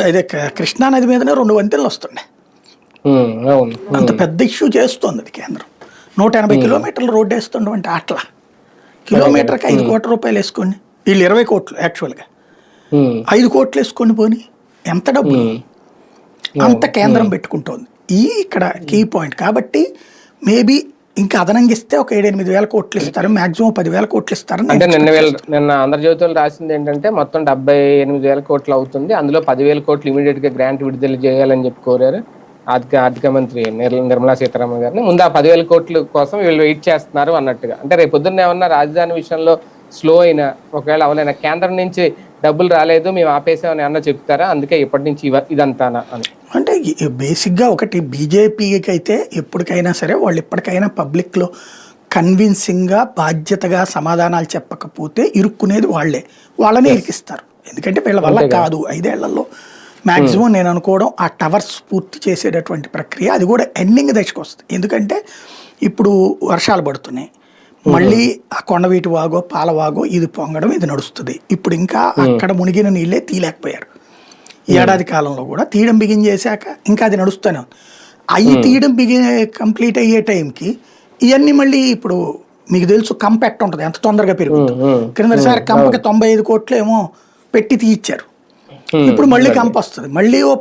అదే కృష్ణానది మీదనే 2 వంతెనలు వస్తున్నాయి. అంత పెద్ద ఇష్యూ చేస్తుంది అది కేంద్రం. 180 కిలోమీటర్లు రోడ్డు వేస్తుండవంటే అట్లా కిలోమీటర్కి 5 కోట్ల రూపాయలు వేసుకోండి, వీళ్ళు 20 కోట్లు యాక్చువల్గా 5 కోట్లు వేసుకొని పోని ఎంత డబ్బులు అంత కేంద్రం పెట్టుకుంటోంది. ఇక్కడ కీ పాయింట్ కాబట్టి మేబీ ఇంకా అదనంగా ఇస్తే ఒక 7-8 వేల కోట్లు ఇస్తారు, మాక్సిమం 10,000 కోట్లు ఇస్తారు. అంటే నిన్న ఆంధ్రజ్యోతిలో రాసింది ఏంటంటే మొత్తం 78,000 కోట్లు అవుతుంది, అందులో 10,000 కోట్లు ఇమీడియట్ గా గ్రాంట్ విడుదల చేయాలని చెప్పి కోరారు ఆర్థిక మంత్రి నిర్మలా సీతారామన్ గారిని. ముందు ఆ 10,000 కోట్ల కోసం వీళ్ళు వెయిట్ చేస్తున్నారు అన్నట్టుగా. అంటే రేపు పొద్దున్న ఏమన్నా రాజధాని విషయంలో స్లో అయినా, ఒకవేళ అవలైనా కేంద్రం నుంచి డబ్బులు రాలేదు మేము ఆపేసామని అన్న చెప్తారా, అందుకే ఇప్పటి నుంచి ఇదంతానా అని? అంటే బేసిక్గా ఒకటి బీజేపీకి అయితే ఎప్పటికైనా సరే వాళ్ళు ఎప్పటికైనా పబ్లిక్లో కన్విన్సింగ్గా బాధ్యతగా సమాధానాలు చెప్పకపోతే ఇరుక్కునేది వాళ్ళనే ఇరికిస్తారు. ఎందుకంటే వీళ్ళ వల్ల కాదు 5 ఏళ్లలో మ్యాక్సిమం నేను అనుకోవడం ఆ టవర్స్ పూర్తి చేసేటటువంటి ప్రక్రియ అది కూడా ఎండింగ్ దశకు వస్తుంది. ఎందుకంటే ఇప్పుడు వర్షాలు పడుతున్నాయి, మళ్ళీ ఆ కొండవీటి వాగో పాలవాగో ఇది పొంగడం ఇది నడుస్తుంది. ఇప్పుడు ఇంకా అక్కడ మునిగిన నీళ్ళే తీయలేకపోయారు. ఏడాది కాలంలో కూడా తీయడం బిగిన్ చేశాక ఇంకా అది నడుస్తూనే ఉంది. తీయడం కంప్లీట్ అయ్యే టైంకి ఇవన్నీ మళ్ళీ ఇప్పుడు మీకు తెలుసు కంపెక్ట్ ఉంటుంది ఎంత తొందరగా పెరుగుతుంది. క్రిందసారి కంపకి 95 కోట్లు ఏమో పెట్టి తీయిచ్చారు, ఇప్పుడు మళ్ళీ కంప వస్తుంది, మళ్ళీ ఓ